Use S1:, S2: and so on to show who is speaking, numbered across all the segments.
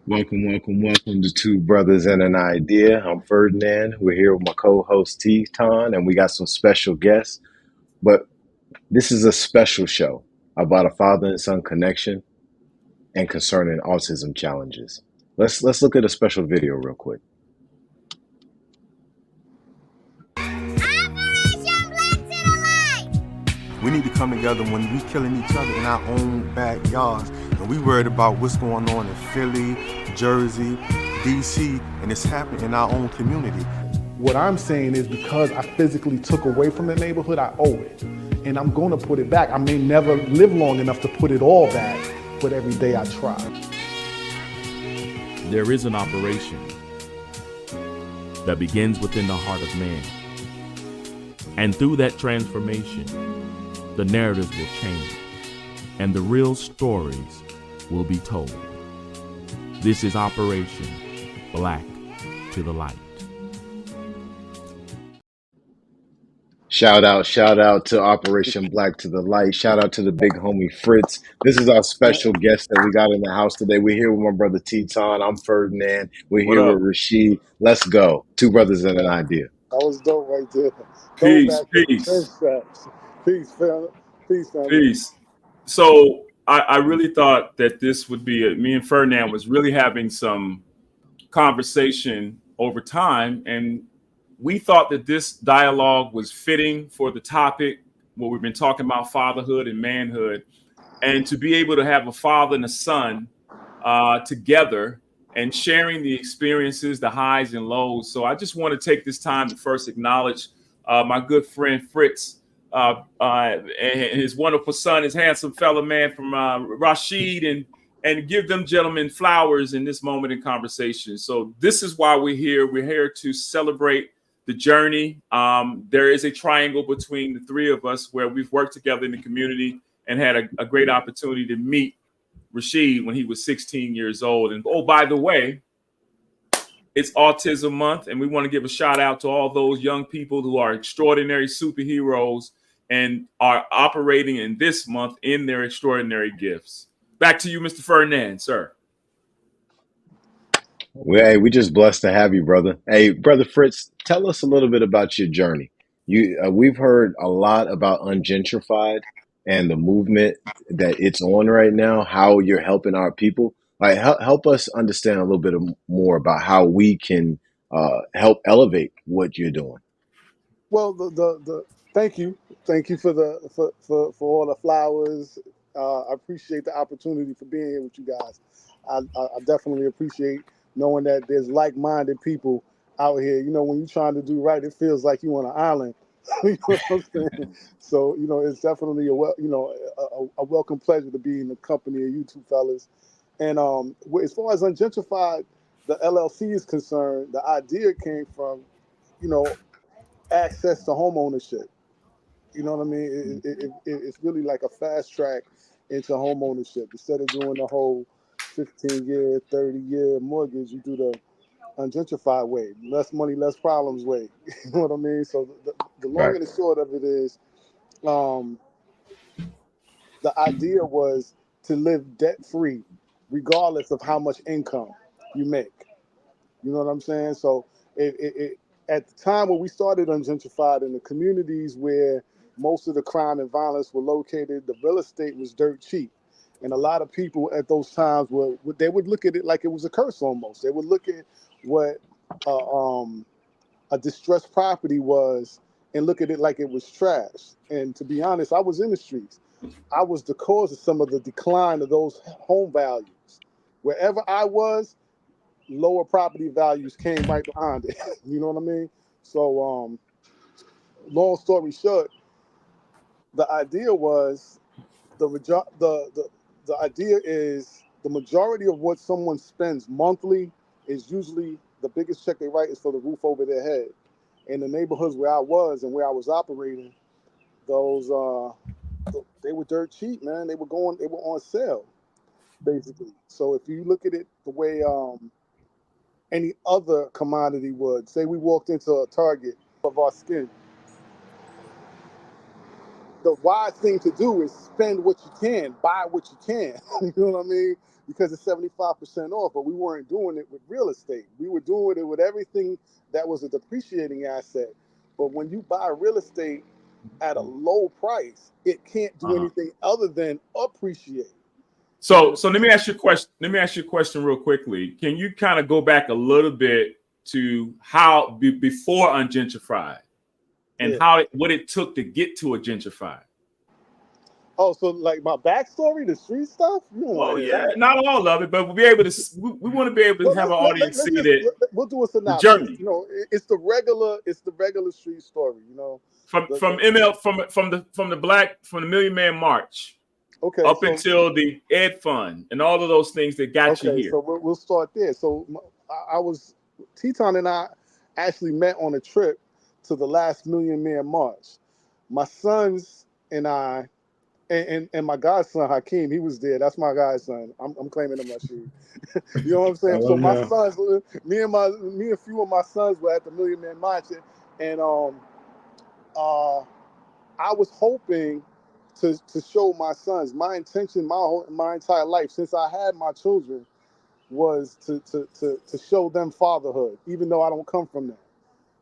S1: Welcome to Two Brothers and an Idea. I'm Ferdinand. We're here with my co-host T-Ton, and we got some special guests. But this is a special show about a father and son connection and concerning autism challenges. Let's look at a special video real quick.
S2: We need to come together when we killing each other in our own backyards, and we worried about what's going on in Philly, Jersey, DC, and it's happening in our own community.
S3: What I'm saying is because I physically took away from the neighborhood, I owe it. And I'm gonna put it back. I may never live long enough to put it all back, but every day I try.
S4: There is an operation that begins within the heart of man. And through that transformation, the narratives will change and the real stories will be told. This is Operation Black to the Light.
S1: Shout out to Operation Black to the Light. Shout out to the big homie Fritz. This is our special guest that we got in the house today. We're here with my brother T-Ton. I'm Ferdinand. We're here with Rashid. Let's go. Two Brothers and an Idea.
S5: That was dope right there.
S6: Peace.
S5: Peace, fam. Peace, family.
S6: Peace. So I really thought that this would be me and Ferdinand was really having some conversation over time, and we thought that this dialogue was fitting for the topic where we've been talking about fatherhood and manhood, and to be able to have a father and a son together and sharing the experiences, the highs and lows. So I just want to take this time to first acknowledge my good friend Fritz and his wonderful son, his handsome fellow man from Rashid, and give them gentlemen flowers in this moment in conversation. So this is why we're here. We're here to celebrate the journey. There is a triangle between the three of us where we've worked together in the community and had a great opportunity to meet Rashid when he was 16 years old. And oh, by the way, it's Autism Month, and we want to give a shout out to all those young people who are extraordinary superheroes and are operating in this month in their extraordinary gifts. Back to you, Mr. Ferdinand, sir.
S1: Hey, we just blessed to have you, brother. Hey, brother Fritz, tell us a little bit about your journey. We've heard a lot about Ungentrified and the movement that it's on right now, how you're helping our people. Like, help us understand a little bit more about how we can help elevate what you're doing.
S5: Well, thank you for all the flowers. I appreciate the opportunity for being here with you guys. I definitely appreciate knowing that there's like-minded people out here. You know, when you're trying to do right, it feels like you on an island. You know what I'm saying? So, you know, it's definitely a welcome pleasure to be in the company of you two fellas. And as far as Ungentrified, the LLC is concerned, the idea came from, you know, access to home ownership. You know what I mean? It's really like a fast track into home ownership. Instead of doing the whole 15-year, 30-year mortgage, you do the Ungentrified way. Less money, less problems way. You know what I mean? So the long and the short of it is, the idea was to live debt-free, regardless of how much income you make. You know what I'm saying? So at the time when we started Ungentrified, in the communities where most of the crime and violence were located, the real estate was dirt cheap. And a lot of people at those times they would look at it like it was a curse almost. They would look at what a distressed property was and look at it like it was trash. And to be honest, I was in the streets. I was the cause of some of the decline of those home values. Wherever I was, lower property values came right behind it. You know what I mean? So long story short, the idea was the idea is the majority of what someone spends monthly is usually the biggest check they write is for the roof over their head. In the neighborhoods where I was and where I was operating, those they were dirt cheap, man. They were on sale, basically. So if you look at it the way any other commodity would, say we walked into a Target of our skin, the wise thing to do is spend what you can, buy what you can. You know what I mean? because it's 75% off, but we weren't doing it with real estate. We were doing it with everything that was a depreciating asset. But when you buy real estate at a low price, it can't do anything other than appreciate.
S6: So let me ask you a question. Let me ask you a question real quickly. Can you kind of go back a little bit to how before ungentrified and what it took to get to a gentrified?
S5: Oh, so like my backstory, the street stuff? You don't want to hear that.
S6: Not all of it, but we'll be able to. We want to be able to have an audience see that.
S5: We'll do a synopsis.
S6: Journey.
S5: You know, it's the regular street story. You know,
S6: from the Million Man March.
S5: Okay.
S6: Up until the Ed Fund and all of those things that got you here.
S5: So we'll start there. So Teton and I actually met on a trip to the last Million Man March. My sons and I, and my godson Hakeem, he was there. That's my godson. I'm claiming him my shoe. You know what I'm saying? So my sons, me and a few of my sons were at the Million Man March, and I was hoping to show my sons. My intention, my entire life since I had my children, was to show them fatherhood, even though I don't come from that.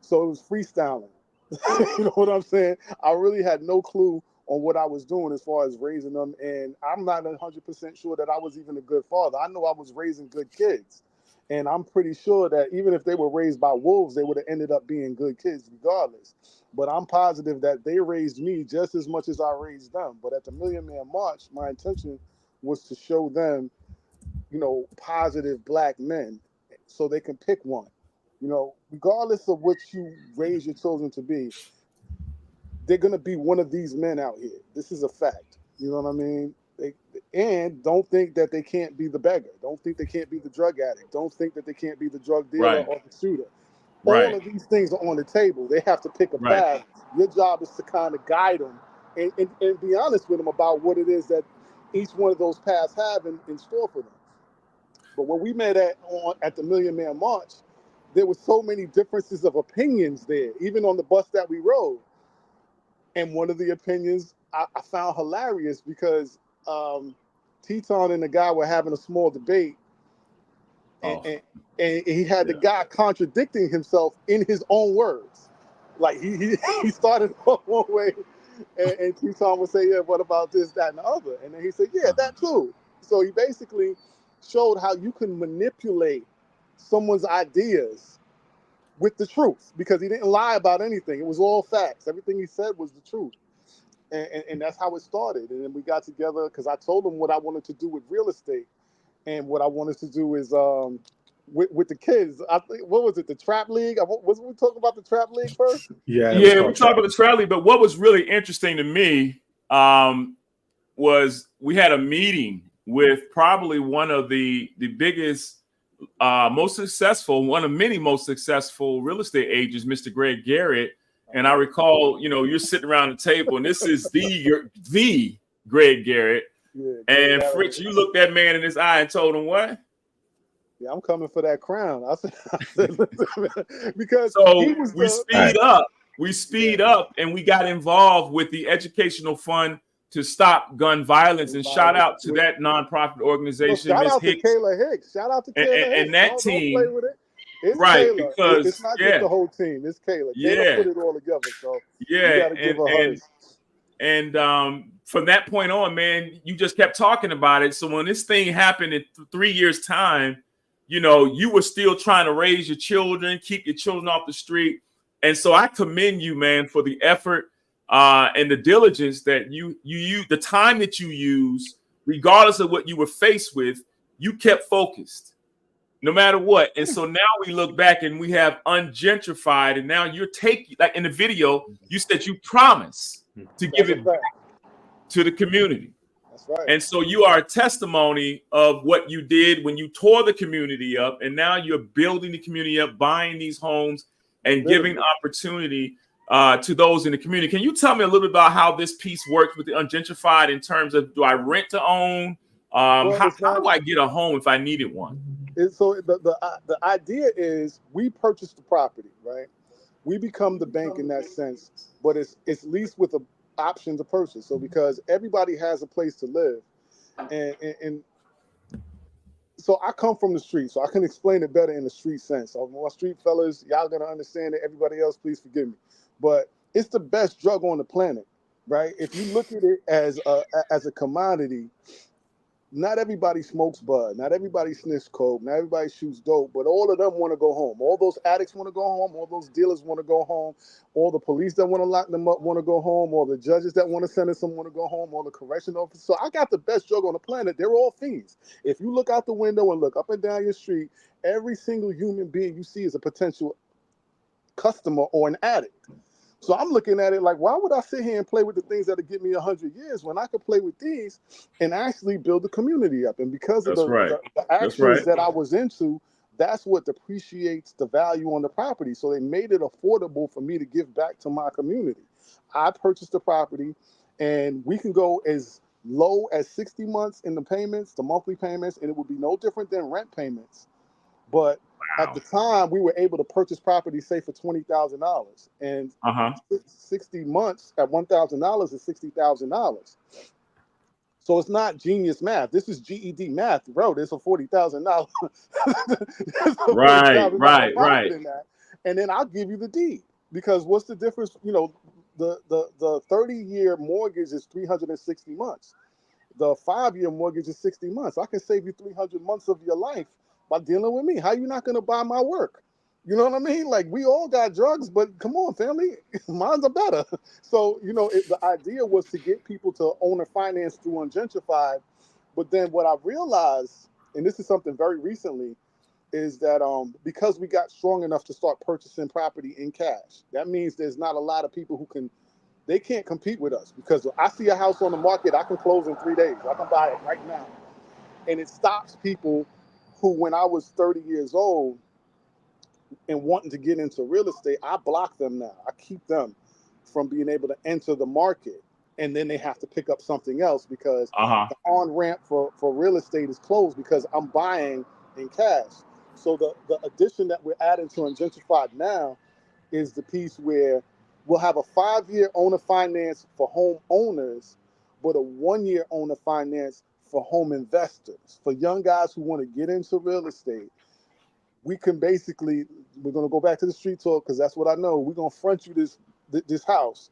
S5: So it was freestyling. You know what I'm saying? I really had no clue on what I was doing as far as raising them, and I'm not 100% sure that I was even a good father. I know I was raising good kids, and I'm pretty sure that even if they were raised by wolves, they would have ended up being good kids regardless. But I'm positive that they raised me just as much as I raised them. But at the Million Man March, my intention was to show them, you know, positive black men so they can pick one. You know, regardless of what you raise your children to be, they're going to be one of these men out here. This is a fact. You know what I mean? And don't think that they can't be the beggar. Don't think they can't be the drug addict. Don't think that they can't be the drug dealer or the shooter. All of these things are on the table. They have to pick a path. Your job is to kind of guide them and be honest with them about what it is that each one of those paths have in store for them. But when we met at the Million Man March, there were so many differences of opinions there, even on the bus that we rode. And one of the opinions I found hilarious because Teton and the guy were having a small debate. And he had the guy contradicting himself in his own words. Like he started off one way, and Teton would say, "Yeah, what about this, that, and the other?" And then he said, "Yeah, that too." So he basically showed how you can manipulate someone's ideas with the truth, because he didn't lie about anything. It was all facts. Everything he said was the truth. And that's how it started. And then we got together because I told him what I wanted to do with real estate. And what I wanted to do is with the kids. I think, what was it, the Trap League? Was we talking about the Trap League first?
S6: Yeah, we talked about the Trap League. But what was really interesting to me was we had a meeting with probably one of the biggest, most successful, one of many most successful real estate agents, Mr. Greg Garrett. And I recall, you know, you're sitting around the table, and this is the Greg Garrett. Yeah, and Fritz, you looked that man in his eye and told him what?
S5: Yeah, I'm coming for that crown. I said because
S6: we speed up, and we got involved with the Educational Fund to Stop Gun Violence, and shout out to that nonprofit organization.
S5: Shout out to Kayla Hicks. Shout out to Kayla Hicks.
S6: And that team.
S5: Don't play with it. It's
S6: right,
S5: Kayla.
S6: because
S5: it's not just the whole team. It's Kayla. Kayla put it all together. So you gotta give her hers.
S6: And from that point on, man, you just kept talking about it. So when this thing happened in 3 years' time, you know, you were still trying to raise your children, keep your children off the street. And so I commend you, man, for the effort and the diligence that you the time that you use, regardless of what you were faced with, you kept focused no matter what. And so now we look back and we have ungentrified, and now you're taking, like in the video, you said you promise to give it back to the community.
S5: That's right.
S6: And so you are a testimony of what you did when you tore the community up, and now you're building the community up, buying these homes and giving opportunity to those in the community. Can you tell me a little bit about how this piece works with the ungentrified in terms of, do I rent to own? How do I get a home if I needed one?
S5: So the idea is we purchase the property, right? We become the bank in that sense, but it's leased with an option to purchase. So because everybody has a place to live, and So I come from the street, so I can explain it better in the street sense. So my street fellas, y'all gonna understand it. Everybody else, please forgive me. But it's the best drug on the planet, right? If you look at it as a commodity, not everybody smokes bud, not everybody sniffs coke, not everybody shoots dope, but all of them want to go home. All those addicts want to go home. All those dealers want to go home. All the police that want to lock them up want to go home. All the judges that want to sentence them want to go home. All the correction officers. So I got the best drug on the planet. They're all fiends. If you look out the window and look up and down your street, every single human being you see is a potential customer or an addict. So I'm looking at it like, why would I sit here and play with the things that'll give me 100 years when I could play with these and actually build the community up? And because of
S6: That's right.
S5: the
S6: That's
S5: actions
S6: right.
S5: that I was into, that's what depreciates the value on the property. So they made it affordable for me to give back to my community. I purchased the property, and we can go as low as 60 months in the payments, the monthly payments, and it would be no different than rent payments. But at
S6: Wow.
S5: the time, we were able to purchase property, say, for $20,000, and
S6: Uh-huh.
S5: 60 months at $1,000 is $60,000. So it's not genius math. This is GED math, bro. There's a $40,000, there's a
S6: Right,
S5: $40,000
S6: right,
S5: profit
S6: right.
S5: in that, and then I'll give you the deed, because what's the difference? The 30-year mortgage is 360 months. The 5-year mortgage is 60 months. I can save you 300 months of your life by dealing with me. How you not going to buy my work? You know what I mean? Like, we all got drugs, but come on, family, mine's are better. So, the idea was to get people to own a finance through Ungentrified. But then what I realized, and this is something very recently, is that because we got strong enough to start purchasing property in cash, that means there's not a lot of people they can't compete with us, because I see a house on the market, I can close in 3 days. I can buy it right now. And it stops people who, when I was 30 years old and wanting to get into real estate, I block them now. I keep them from being able to enter the market. And then they have to pick up something else, because
S6: Uh-huh.
S5: the on ramp for real estate is closed, because I'm buying in cash. So the addition that we're adding to Ungentrified now is the piece where we'll have a 5-year owner finance for home owners, but a 1-year owner finance for home investors. For young guys who want to get into real estate, we can basically, we're going to go back to the street talk, because that's what I know. We're going to front you this house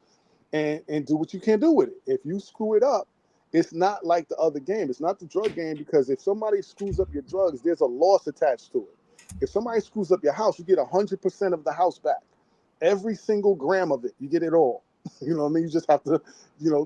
S5: and do what you can do with it. If you screw it up, it's not like the other game. It's not the drug game, because if somebody screws up your drugs, there's a loss attached to it. If somebody screws up your house, you get 100% of the house back. Every single gram of it, you get it all. You know what I mean? You just have to,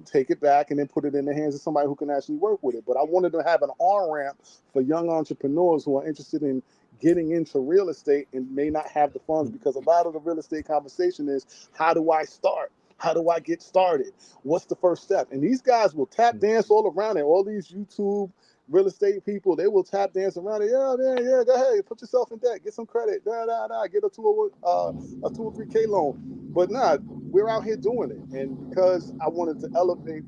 S5: take it back and then put it in the hands of somebody who can actually work with it. But I wanted to have an on-ramp for young entrepreneurs who are interested in getting into real estate and may not have the funds, because a lot of the real estate conversation is, how do I start? How do I get started? What's the first step? And these guys will tap dance all around it. All these YouTube real estate people, they will tap dance around it. Yeah, man, yeah, go ahead, put yourself in debt, get some credit, get a 203K loan. But nah, we're out here doing it. And because I wanted to elevate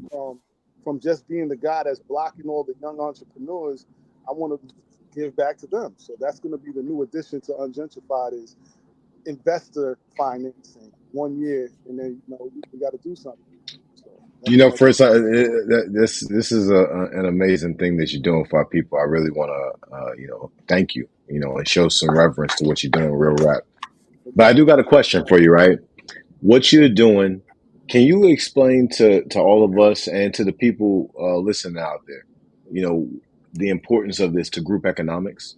S5: from just being the guy that's blocking all the young entrepreneurs, I want to give back to them. So that's going to be the new addition to Ungentrified, is investor financing 1 year, and then we got to do something. So that's my
S1: Fritz, this is an amazing thing that you're doing for our people. I really want to, thank you, and show some reverence to what you're doing, real rap.
S5: no
S1: But I do
S5: doubt.
S1: got a question for you, right? What you're doing, can you explain to all of us and to the people listening out there, you know, the importance of this to group economics?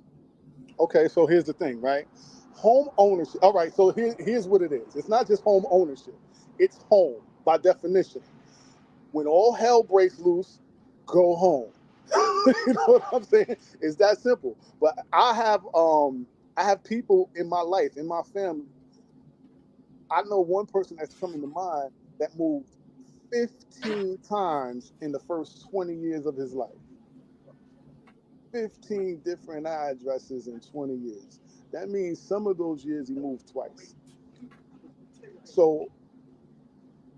S5: Okay, so here's the thing, right? Home ownership. All right, so here's what it is. It's not just home ownership. It's home by definition. When all hell breaks loose, go home. You know what I'm saying? It's that simple. But I have people in my life, in my family. I know one person that's coming to mind that moved 15 times in the first 20 years of his life. 15 different addresses in 20 years. That means some of those years he moved twice. So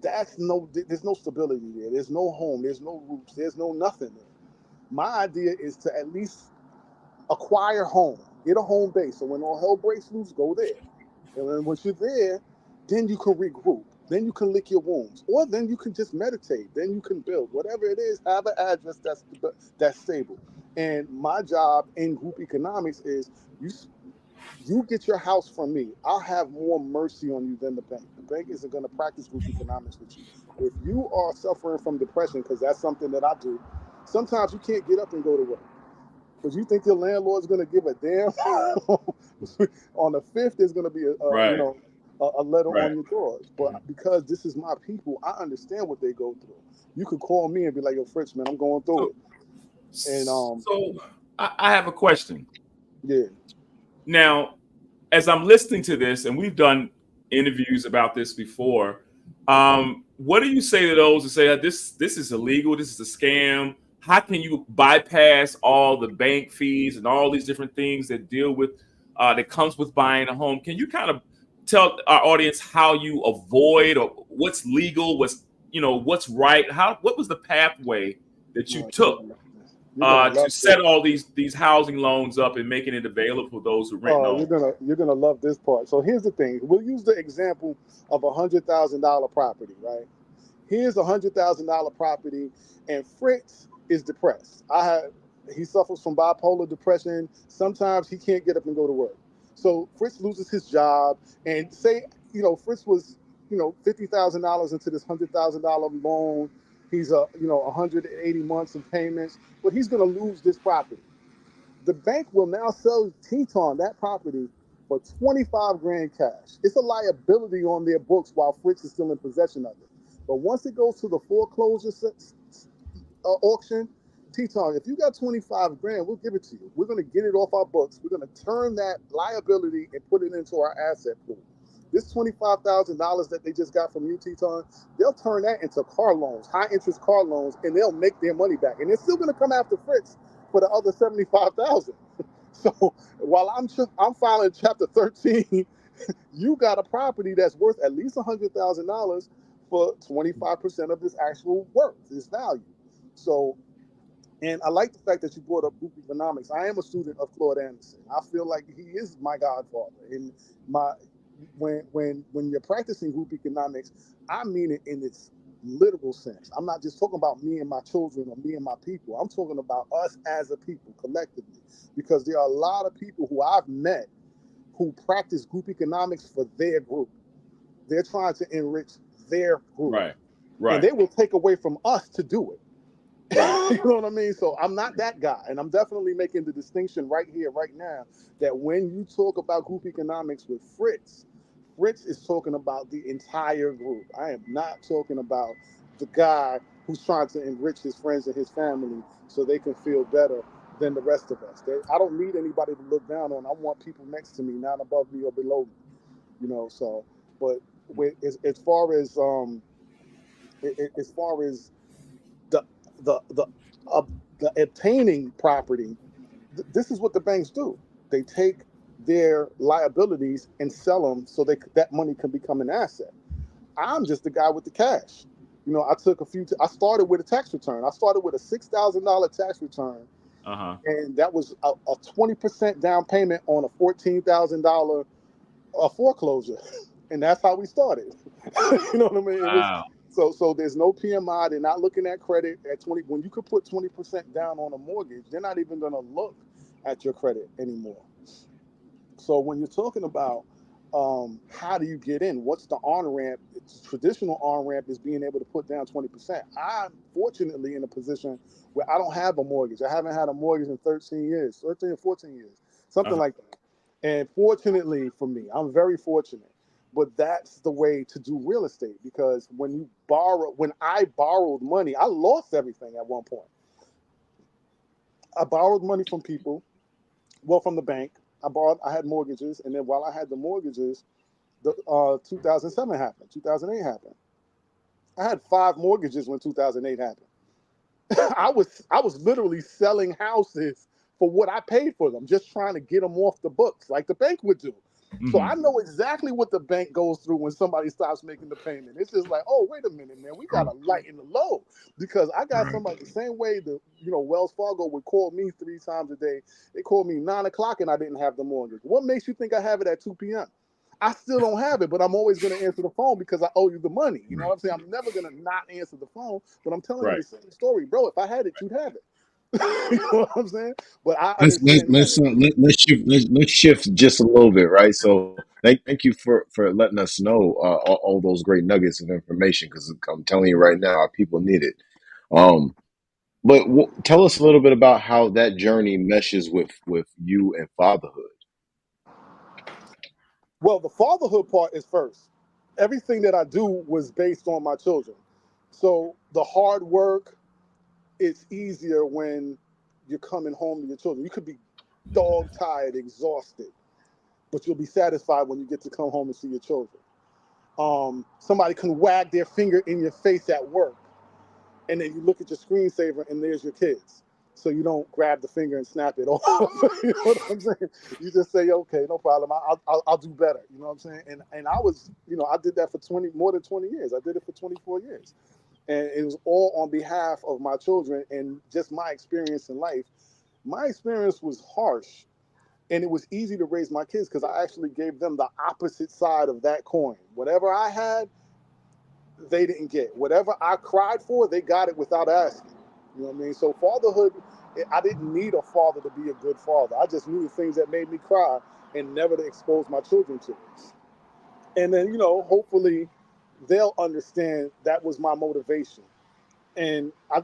S5: there's no stability there. There's no home. There's no roots. There's no nothing there. My idea is to at least acquire home, get a home base. So when all hell breaks loose, go there. And then once you're there, then you can regroup. Then you can lick your wounds, or then you can just meditate. Then you can build. Whatever it is, have an address that's stable. And my job in group economics is you get your house from me. I'll have more mercy on you than the bank. The bank isn't going to practice group economics with you. If you are suffering from depression, because that's something that I do, sometimes you can't get up and go to work. Because you think your landlord's going to give a damn. On the 5th, there's going to be
S6: Right.
S5: a letter
S6: Right.
S5: on your doors. But because this is my people, I understand what they go through. You could call me and be like, "Yo, Fritz, man, I'm going through
S6: So,
S5: it." And
S6: I have a question.
S5: yeah,
S6: Now, as I'm listening to this, and we've done interviews about this before, what do you say to those who say this is illegal, this is a scam? How can you bypass all the bank fees and all these different things that deal with that comes with buying a home? Can you kind of tell our audience how you avoid or what's legal, what's right? What was the pathway that you
S5: no,
S6: took
S5: you're gonna
S6: to
S5: love
S6: set
S5: this.
S6: all these housing loans up and making it available for those who rent and
S5: Oh,
S6: own?
S5: you're gonna love this part. So here's the thing. We'll use the example of $100,000 property, right? Here's $100,000 property, and Fritz is depressed. He suffers from bipolar depression. Sometimes he can't get up and go to work. So Fritz loses his job, and say Fritz was $50,000 into this $100,000 loan. He's 180 months of payments, but he's gonna lose this property. The bank will now sell Teton that property for 25 grand cash. It's a liability on their books while Fritz is still in possession of it. But once it goes to the foreclosure auction, Teton, if you got 25 grand, we'll give it to you. We're going to get it off our books. We're going to turn that liability and put it into our asset pool. This $25,000 that they just got from you, Teton, they'll turn that into car loans, high interest car loans, and they'll make their money back. And they're still going to come after Fritz for the other 75,000. So while I'm filing Chapter 13, you got a property that's worth at least $100,000 for 25% of its actual worth, its value. So, and I like the fact that you brought up group economics. I am a student of Claude Anderson. I feel like he is my godfather. And my when you're practicing group economics, I mean it in its literal sense. I'm not just talking about me and my children or me and my people. I'm talking about us as a people collectively, because there are a lot of people who I've met who practice group economics for their group. They're trying to enrich their group,
S6: Right.
S5: and
S6: Right.
S5: they will take away from us to do it.
S6: Right.
S5: You know what I mean? So I'm not that guy, and I'm definitely making the distinction right here, right now, that when you talk about group economics with Fritz, Fritz is talking about the entire group. I am not talking about the guy who's trying to enrich his friends and his family so they can feel better than the rest of us. I don't need anybody to look down on. I want people next to me, not above me or below me. So, but as far as as far as the the the uh, the obtaining property, this is what the banks do. They take their liabilities and sell them so that money can become an asset. I'm just the guy with the cash. I took I started with a tax return. I started with a $6,000 tax return,
S6: Uh-huh.
S5: and that was a 20% down payment on a $14,000 foreclosure, and that's how we started. You know what I mean? It was
S6: Wow.
S5: so there's no PMI. They're not looking at credit at 20. When you could put 20% down on a mortgage, they're not even going to look at your credit anymore. So when you're talking about how do you get in, what's the on ramp? It's traditional on ramp is being able to put down 20%. I'm fortunately in a position where I don't have a mortgage. I haven't had a mortgage in 13 or 14 years, something
S6: Uh-huh.
S5: like that. And fortunately for me, I'm very fortunate. But that's the way to do real estate, because when I borrowed money, I lost everything at one point. I borrowed money from people, well, from the bank. I had mortgages, and then while I had the mortgages, the 2007 happened, 2008 happened. I had 5 mortgages when 2008 happened. I was literally selling houses for what I paid for them, just trying to get them off the books, like the bank would do. So I
S6: Mm-hmm.
S5: know exactly what the bank goes through when somebody stops making the payment. It's just like, oh, wait a minute, man, we got to lighten the load, because I got somebody the same way Wells Fargo would call me 3 times a day. They called me 9 o'clock and I didn't have the mortgage. What makes you think I have it at 2 p.m.? I still don't have it, but I'm always going to answer the phone because I owe you the money. You know what I'm saying? I'm never going to not answer the phone, but I'm telling you
S6: Right.
S5: the same story. Bro, if I had it, you'd have it. You know what I'm saying? But I
S1: Let's let's
S5: understand
S1: let's
S5: now.
S1: uh, let, let's shift let's shift just a little bit, right? So thank you for letting us know all those great nuggets of information, because I'm telling you right now, our people need it. Um, but tell us a little bit about how that journey meshes with you and fatherhood.
S5: Well, the fatherhood part is first. Everything that I do was based on my children. So the hard work, it's easier when you're coming home to your children. You could be dog tired, exhausted, but you'll be satisfied when you get to come home and see your children. Somebody can wag their finger in your face at work, and then you look at your screensaver and there's your kids. So you don't grab the finger and snap it off. You know what I'm saying? You just say, okay, no problem. I'll do better. You know what I'm saying? And I was, I did that for more than 20 years. I did it for 24 years. And it was all on behalf of my children and just my experience in life. My experience was harsh, and it was easy to raise my kids because I actually gave them the opposite side of that coin. Whatever I had, they didn't get. Whatever I cried for, they got it without asking. You know what I mean? So fatherhood, I didn't need a father to be a good father. I just knew the things that made me cry and never to expose my children to it. And then, hopefully they'll understand that was my motivation. And I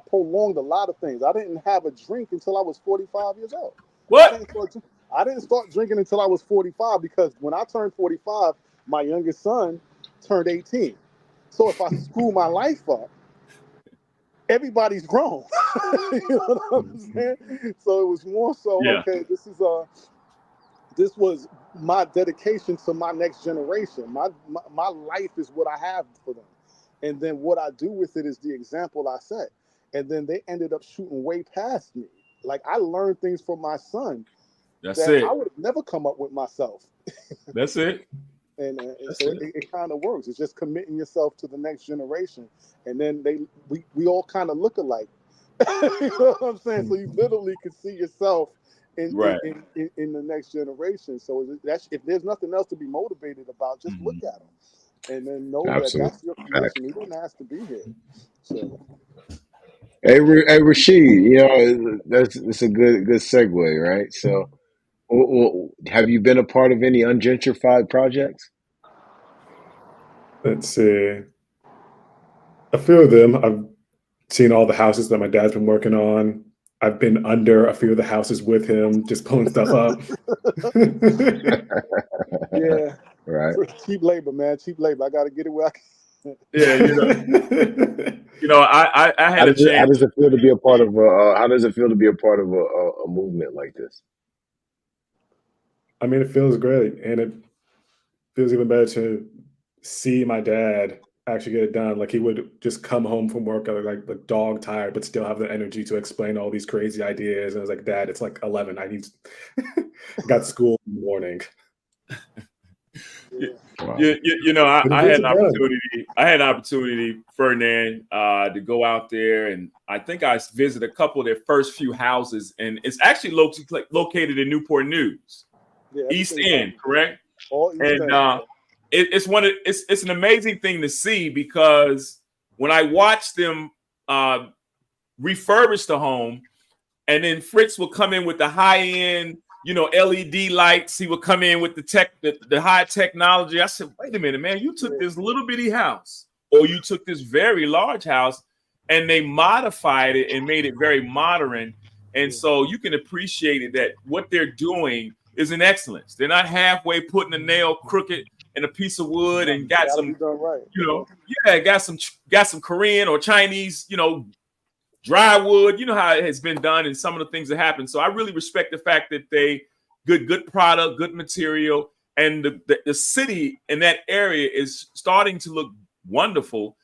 S5: prolonged a lot of things. I didn't have a drink until I was 45 years old. I
S6: What?
S5: didn't start, I didn't start drinking until I was 45 because when I turned 45, my youngest son turned 18. So if I screw my life up, everybody's grown. You know what I'm saying? So it was more so,
S6: Yeah.
S5: okay, this was my dedication to my next generation. My life is what I have for them. And then what I do with it is the example I set. And then they ended up shooting way past me. Like I learned things from my son
S6: That's
S5: that I
S6: it.
S5: would have never come up with myself.
S6: That's it.
S5: And
S6: That's
S5: so
S6: it.
S5: it kind of works. It's just committing yourself to the next generation. And then we all kind of look alike. You know what I'm saying? So you literally could see yourself
S6: Right.
S5: in the next generation. So if there's nothing else to be motivated about, just look
S6: Mhm.
S5: at them and then know that
S1: Absolutely.
S5: that's your commission. You didn't ask to be here. So
S1: Hey, Rashid, it's a good segue, right? So, have you been a part of any ungentrified projects?
S7: Let's see. A few of them. I've seen all the houses that my dad's been working on. I've been under a few of the houses with him, just pulling stuff up.
S5: yeah,
S1: Right.
S5: cheap labor, man. Cheap labor. I got to get it where I can.
S6: Yeah, I
S1: How
S6: had a
S1: does it how
S6: chance.
S1: does it feel to be a part of how does it feel to be a part of a movement like this?
S7: I mean, it feels great, and it feels even better to see my dad actually get it done. Like he would just come home from work like dog tired, but still have the energy to explain all these crazy ideas. And I was like, Dad, it's like 11. I need got school in the morning.
S6: You,
S5: Yeah.
S1: Wow.
S7: But he
S6: I
S7: gets
S6: had
S7: it
S6: an
S7: done.
S6: opportunity. I had an opportunity, Ferdinand, to go out there, and I think I visited a couple of their first few houses, and it's actually located in Newport News,
S5: Yeah,
S6: East
S5: everything's
S6: End,
S5: done.
S6: correct?
S5: All East
S6: And
S5: End.
S6: it's an amazing thing to see, because when I watch them uh, refurbish the home, and then Fritz will come in with the high end, LED lights. He would come in with the high technology. I said, wait a minute, man, you took
S5: Yeah.
S6: this little bitty house, or you took this very large house, and they modified it and made it very modern. And
S5: Yeah.
S6: so you can appreciate it, that what they're doing is an excellence. They're not halfway putting a nail crooked in a piece of wood
S5: No,
S6: and got
S5: gotta be
S6: some,
S5: done right.
S6: got some Korean or Chinese, dry wood. You know how it has been done and some of the things that happen. So I really respect the fact that they good product, good material, and the city in that area is starting to look wonderful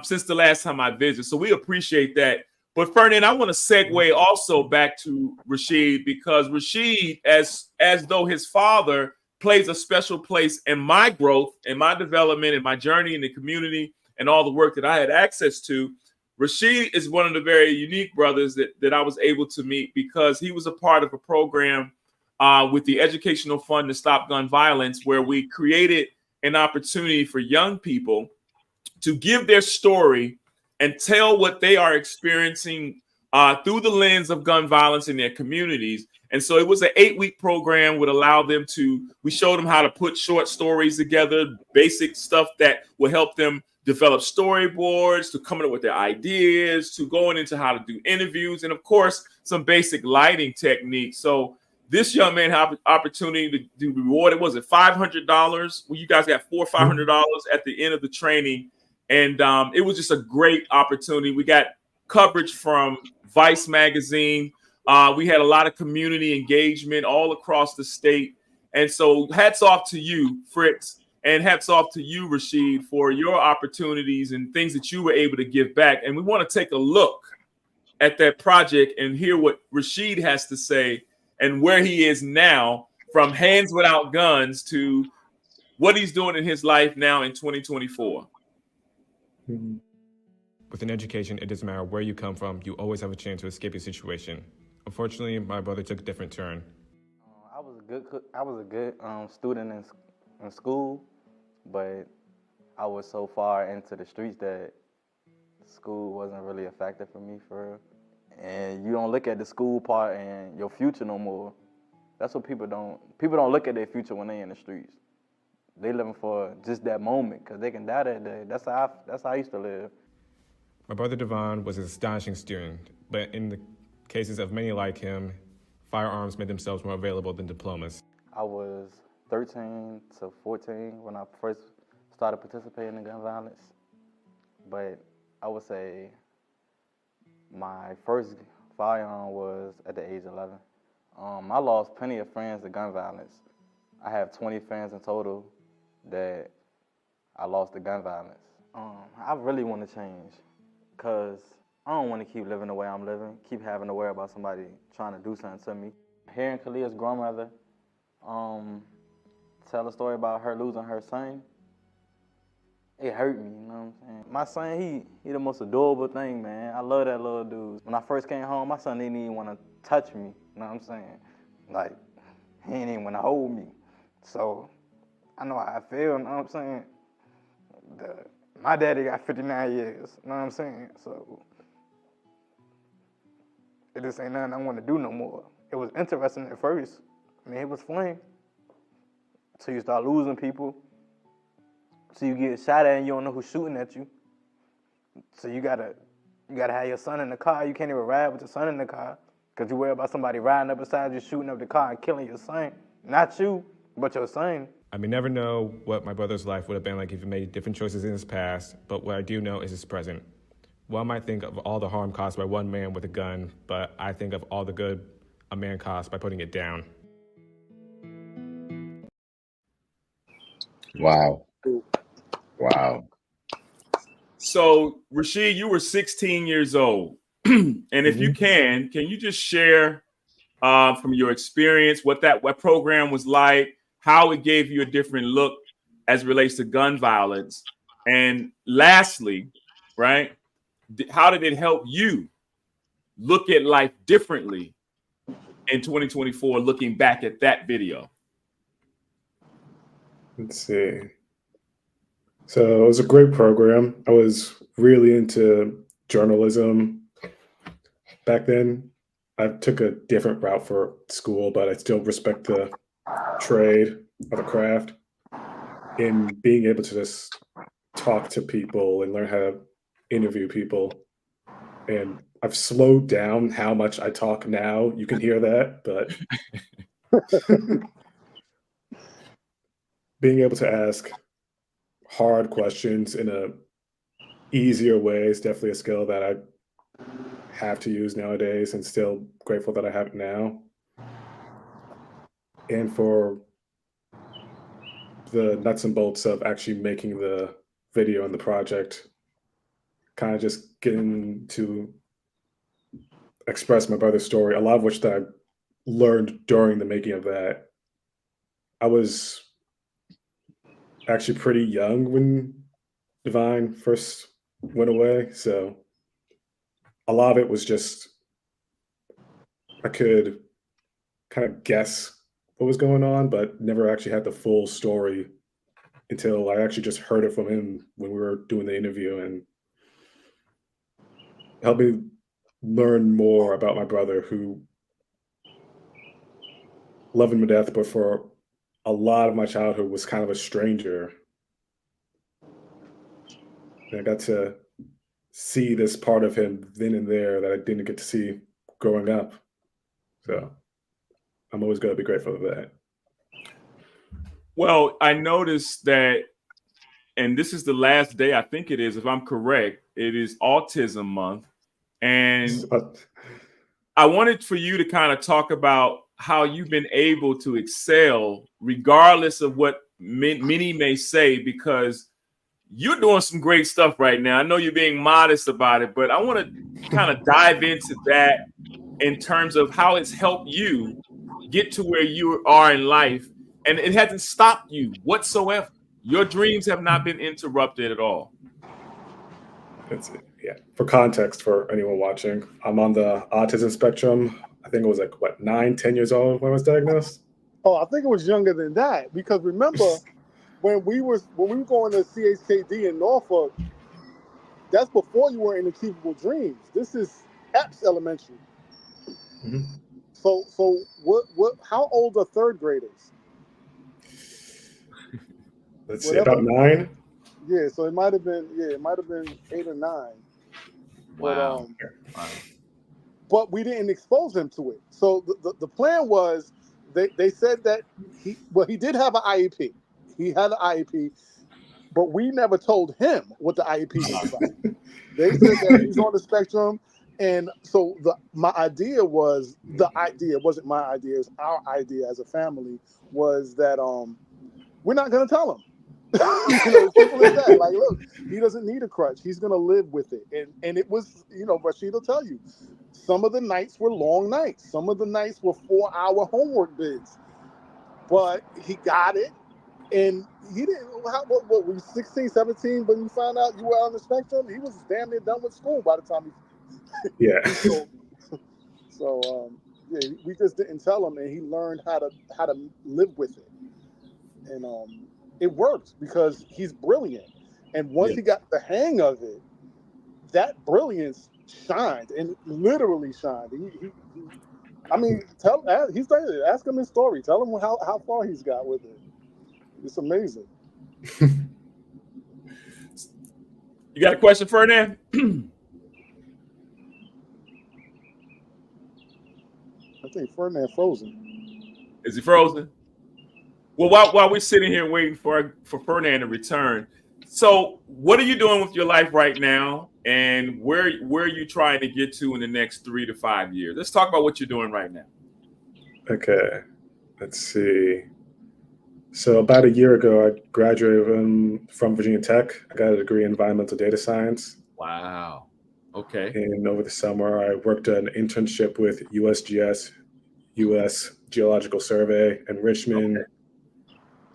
S6: since the last time I visited. So we appreciate that. But Ferdinand, I want to segue also back to Rashid, because Rashid, as though his father, plays a special place in my growth, in my development, in my journey in the community, and all the work that I had access to. Rashid is one of the very unique brothers that I was able to meet, because he was a part of a program with the Educational Fund to Stop Gun Violence, where we created an opportunity for young people to give their story and tell what they are experiencing through the lens of gun violence in their communities. And so it was an 8-week program, would allow them to, we showed them how to put short stories together, basic stuff that will help them develop storyboards, to coming up with their ideas, to going into how to do interviews, and of course, some basic lighting techniques. So this young man had opportunity to do rewarded. Was it $500? Well, you guys got $500 at the end of the training. And it was just a great opportunity. We got coverage from Vice magazine. We had a lot of community engagement all across the state. And so hats off to you, Fritz, and hats off to you, Rashid, for your opportunities and things that you were able to give back. And we want to take a look at that project and hear what Rashid has to say and where he is now, from Hands Without Guns to what he's doing in his life now in 2024.
S8: With an education, it doesn't matter where you come from, you always have a chance to escape your situation. Unfortunately, my brother took a different turn.
S9: I was a good student in school, but I was so far into the streets that school wasn't really effective for me, for real. And you don't look at the school part and your future no more. That's what people don't look at their future when they in the streets. They living for just that moment, because they can die that day. That's how I used to live.
S8: My brother Devon was an astonishing student, but in the cases of many like him, firearms made themselves more available than diplomas.
S9: I was 13 to 14 when I first started participating in gun violence, but I would say my first firearm was at the age of 11. I lost plenty of friends to gun violence. I have 20 friends in total that I lost to gun violence. I really want to change, because I don't want to keep living the way I'm living, keep having to worry about somebody trying to do something to me. Hearing Kalia's grandmother tell a story about her losing her son, it hurt me, you know what I'm saying? My son, he the most adorable thing, man. I love that little dude. When I first came home, my son didn't even want to touch me, you know what I'm saying? Like, he didn't even want to hold me. So, I know how I feel, you know what I'm saying? My daddy got 59 years, you know what I'm saying? So, it just ain't nothing I want to do no more. It was interesting at first. I mean, it was fun. So you start losing people. So you get shot at and you don't know who's shooting at you. So you gotta have your son in the car. You can't even ride with your son in the car, because you worry about somebody riding up beside you, shooting up the car and killing your son. Not you, but your son.
S8: I may never know what my brother's life would have been like if he made different choices in his past, but what I do know is his present. One might think of all the harm caused by one man with a gun, but I think of all the good a man caused by putting it down.
S1: Wow. Wow.
S6: So, Rashid, you were 16 years old. And if you can you just share from your experience what program was like, how it gave you a different look as it relates to gun violence? And lastly, right, how did it help you look at life differently in 2024, looking back at that video?
S7: Let's see. So it was a great program. I was really into journalism back then. I took a different route for school, but I still respect the trade of the craft. In being able to just talk to people and learn how to interview people. And I've slowed down how much I talk now. You can hear that, but being able to ask hard questions in a easier way is definitely a skill that I have to use nowadays, and still grateful that I have it now. And for the nuts and bolts of actually making the video and the project, kind of just getting to express my brother's story, a lot of which that I learned during the making of that. I was actually pretty young when Divine first went away, so a lot of it was just, I could kind of guess what was going on, but never actually had the full story until I actually just heard it from him when we were doing the interview, and helped me learn more about my brother, who loved him to death, but for a lot of my childhood was kind of a stranger. And I got to see this part of him then and there that I didn't get to see growing up. So I'm always going to be grateful for that.
S6: Well, I noticed that, and this is the last day, I think it is, if I'm correct, it is Autism Month. And I wanted for you to kind of talk about how you've been able to excel regardless of what many may say, because you're doing some great stuff right now. I know you're being modest about it, but I want to kind of dive into that in terms of how it's helped you get to where you are in life. And it hasn't stopped you whatsoever. Your dreams have not been interrupted at all.
S7: That's it. Yeah. For context, for anyone watching, I'm on the autism spectrum. I think it was like, what, 9, 10 years old when I was diagnosed?
S5: Oh, I think it was younger than that, because remember when we were going to CHKD in Norfolk, that's before you were in Achievable Dreams. This is Epps Elementary.
S7: Mm-hmm.
S5: So what? How old are third graders?
S7: Let's see, about 9.
S5: Yeah, so it might have been 8 or 9.
S6: Wow.
S5: But we didn't expose him to it. So the plan was, they said that he did have an IEP. He had an IEP, but we never told him what the IEP was about. They said that he's on the spectrum. And so my idea was, it wasn't my idea, it's our idea as a family, was that we're not going to tell him. Simple as that. Like, look, he doesn't need a crutch. He's going to live with it. And it was, Rashid will tell you, some of the nights were long nights. Some of the nights were 4-hour homework bids. But he got it. And he didn't, what were you, 16, 17 when you found out you were on the spectrum? He was damn near done with school by the time he
S7: Yeah.
S5: So we just didn't tell him, and he learned how to live with it. And it worked because he's brilliant. And once he got the hang of it, that brilliance shined, and literally shined. Ask him his story. Tell him how far he's got with it. It's amazing.
S6: You got a question, Ferdinand?
S5: I think Ferdinand frozen.
S6: Is he frozen? Well, while we're sitting here waiting for Ferdinand to return, so what are you doing with your life right now, and where are you trying to get to in the next 3 to 5 years? Let's talk about what you're doing right now.
S7: Okay, let's see. So about a year ago, I graduated from Virginia Tech. I got a degree in environmental data science.
S6: Wow. Okay.
S7: And over the summer, I worked an internship with USGS, U.S. Geological Survey in Richmond. Okay.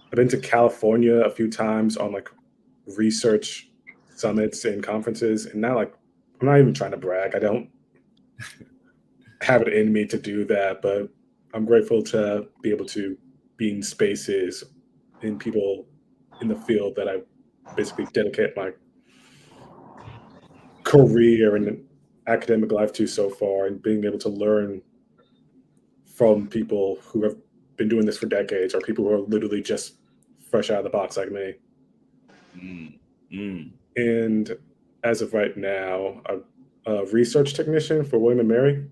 S7: I've been to California a few times on like research summits and conferences. And now, like, I'm not even trying to brag. I don't have it in me to do that, but I'm grateful to be able to be in spaces and people in the field that I basically dedicate my career and academic life to so far, and being able to learn from people who have been doing this for decades, or people who are literally just fresh out of the box like me. And as of right now, a research technician for William & Mary.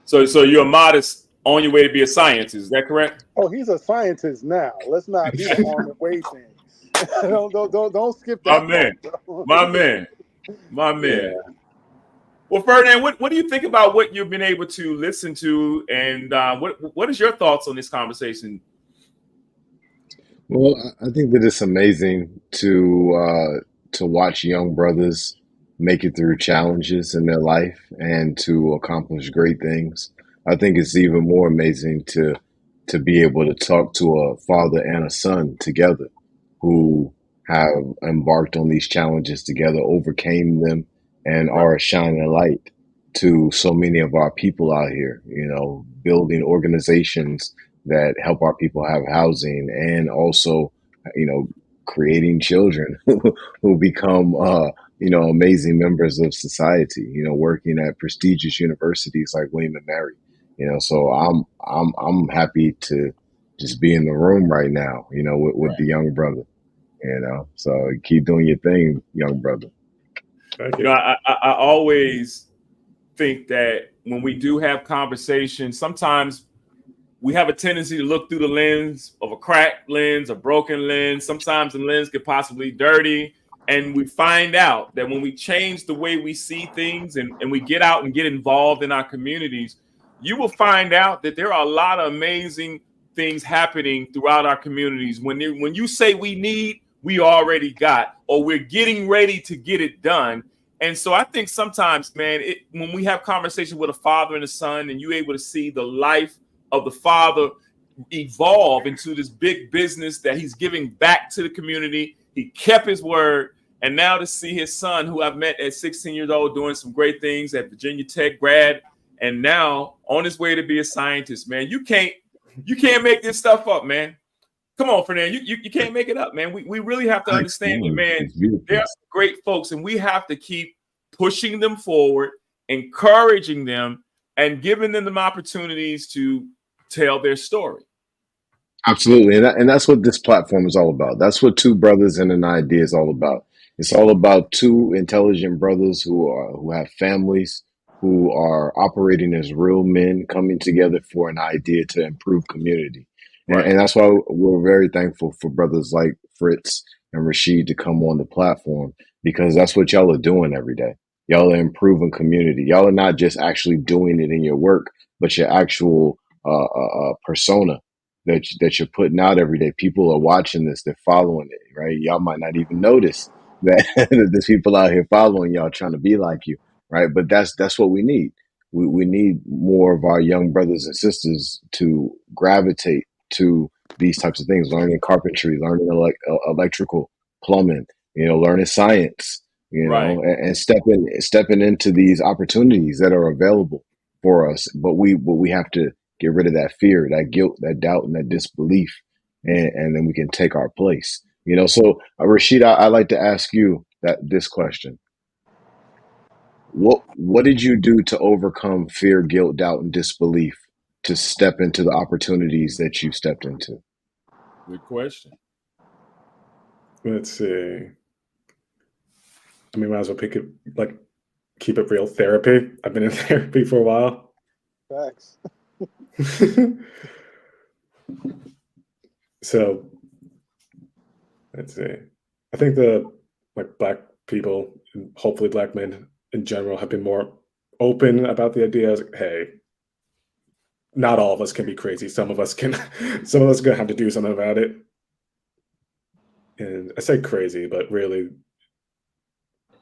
S6: So you're modest on your way to be a scientist, is that correct?
S5: Oh, he's a scientist now. Let's not be on the way thing. don't skip that.
S6: My man. Yeah. Well, Ferdinand, what do you think about what you've been able to listen to, and what is your thoughts on this conversation?
S1: Well, I think that it's amazing to watch young brothers make it through challenges in their life and to accomplish great things. I think it's even more amazing to be able to talk to a father and a son together who have embarked on these challenges together, overcame them, and are a shining light to so many of our people out here, building organizations that help our people have housing, and also, creating children who become, amazing members of society, working at prestigious universities like William and Mary. So I'm happy to just be in the room right now, with the young brother, So keep doing your thing, young brother.
S7: Thank
S6: You
S7: you.
S6: know, I always think that when we do have conversations, sometimes we have a tendency to look through the lens of a cracked lens, a broken lens. Sometimes the lens could possibly be dirty. And we find out that when we change the way we see things and we get out and get involved in our communities, you will find out that there are a lot of amazing things happening throughout our communities. When you say we need, we already got, or we're getting ready to get it done. And so I think sometimes, man, when we have conversations with a father and a son, and you're able to see the life of the father evolve into this big business that he's giving back to the community. He kept his word. And now to see his son, who I've met at 16 years old, doing some great things at Virginia Tech grad, and now on his way to be a scientist, man, you can't make this stuff up, man. Come on, Fernand, you can't make it up, man. We really have to understand that, man. There are some great folks, and we have to keep pushing them forward, encouraging them, and giving them the opportunities to tell their story.
S1: Absolutely. And that's what this platform is all about. That's what Two Brothers and an Idea is all about. It's all about two intelligent brothers who have families, who are operating as real men, coming together for an idea to improve community.
S6: Right.
S1: And that's why we're very thankful for brothers like Fritz and Rashid to come on the platform, because that's what y'all are doing every day. Y'all are improving community. Y'all are not just actually doing it in your work, but your actual persona that you're putting out every day. People are watching this, they're following it, right? Y'all might not even notice that there's people out here following y'all trying to be like you, right? But that's what we need. We need more of our young brothers and sisters to gravitate to these types of things, learning carpentry, learning electrical, plumbing, learning science,
S6: Right.
S1: and stepping into these opportunities that are available for us. But we have to get rid of that fear, that guilt, that doubt, and that disbelief, and then we can take our place. So Rashid, I'd like to ask you this question. What did you do to overcome fear, guilt, doubt, and disbelief to step into the opportunities that you stepped into?
S6: Good question.
S7: Let's see. I mean, might as well keep it real therapy. I've been in therapy for a while.
S5: Facts.
S7: So let's see. I think the black people, and hopefully black men in general, have been more open about the idea. Hey, not all of us can be crazy. Some of us gonna have to do something about it. And I say crazy, but really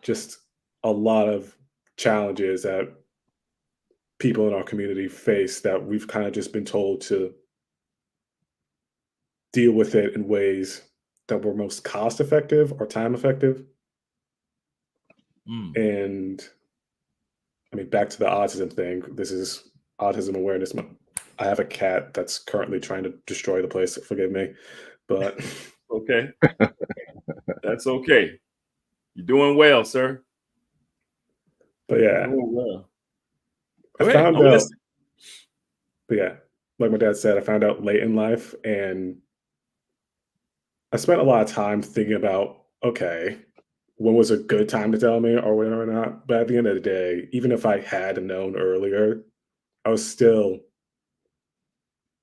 S7: just a lot of challenges that people in our community face that we've kind of just been told to deal with it in ways that were most cost effective or time effective. And I mean, back to the autism thing, this is Autism Awareness Month. I have a cat that's currently trying to destroy the place. Forgive me, but
S6: okay. That's okay. You're doing well, sir.
S7: But yeah,
S6: doing well.
S7: I found out. But yeah, like my dad said, I found out late in life, and I spent a lot of time thinking about, okay, when was a good time to tell me or whatever or not. But at the end of the day, even if I had known earlier, I was still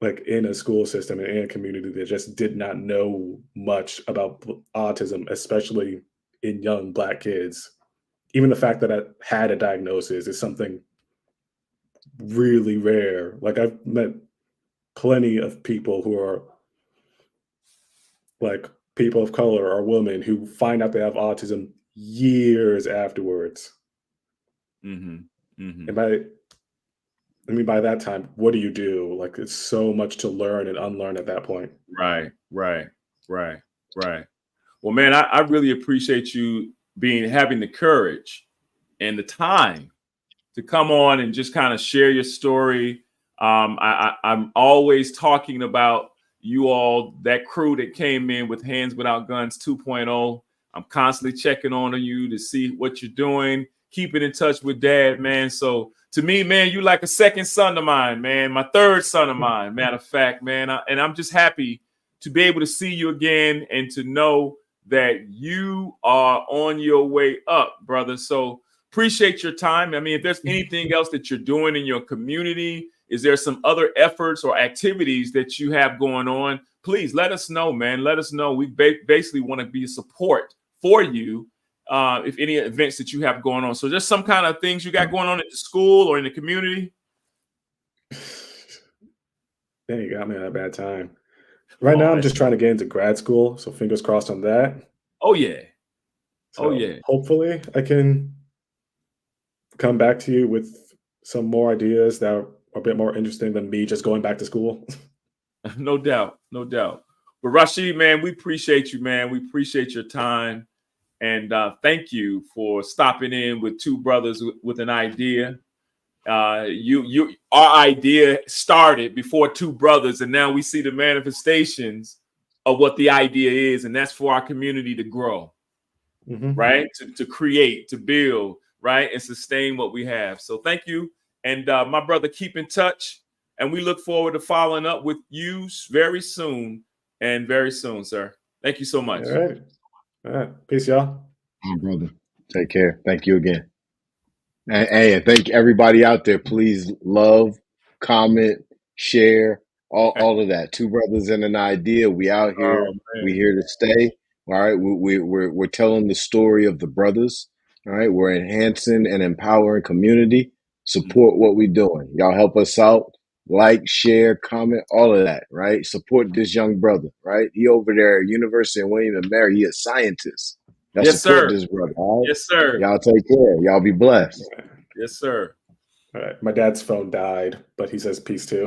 S7: in a school system and in a community that just did not know much about autism, especially in young Black kids. Even the fact that I had a diagnosis is something really rare. I've met plenty of people who are people of color or women who find out they have autism years afterwards. And by that time, what do you do? It's so much to learn and unlearn at that point.
S6: Right. Well, man, I really appreciate you having the courage and the time to come on and just kind of share your story. I'm always talking about you all, that crew that came in with Hands Without Guns 2.0. I'm constantly checking on you to see what you're doing, keeping in touch with Dad, man. So to me, man, you like a second son of mine, man, my third son of mine, matter of fact, man. And I'm just happy to be able to see you again and to know that you are on your way up, brother. So appreciate your time. I mean, if there's anything else that you're doing in your community, is there some other efforts or activities that you have going on? Please let us know, man. Let us know. We basically want to be a support for you if any events that you have going on. So just some kind of things you got going on at the school or in the community?
S7: Then you got me at a bad time. Right now, I'm just trying to get into grad school, so fingers crossed on that.
S6: Oh, yeah.
S7: So hopefully I can come back to you with some more ideas that are a bit more interesting than me just going back to school.
S6: No doubt. No doubt. But Rashid, man, we appreciate you, man. We appreciate your time. And thank you for stopping in with Two Brothers with an Idea. Our idea started before Two Brothers, and now we see the manifestations of what the idea is, and that's for our community to grow, right? To create, to build, right? And sustain what we have. So thank you. And my brother, keep in touch. And we look forward to following up with you very soon, sir. Thank you so much.
S7: All right. All right. Peace, y'all.
S1: My brother. Take care. Thank you again. And thank everybody out there. Please love, comment, share, all of that. Two Brothers and an Idea. We out here. We here to stay. All right. We're telling the story of the brothers. All right. We're enhancing and empowering community. Support what we're doing. Y'all help us out. Like, share, comment, all of that. Right. Support this young brother. Right. He over there at University of William and Mary. He a scientist. Y'all support this brother. All right?
S6: Yes, sir.
S1: Y'all take care. Y'all be blessed.
S6: Yes, sir.
S7: All right. My dad's phone died, but he says peace too.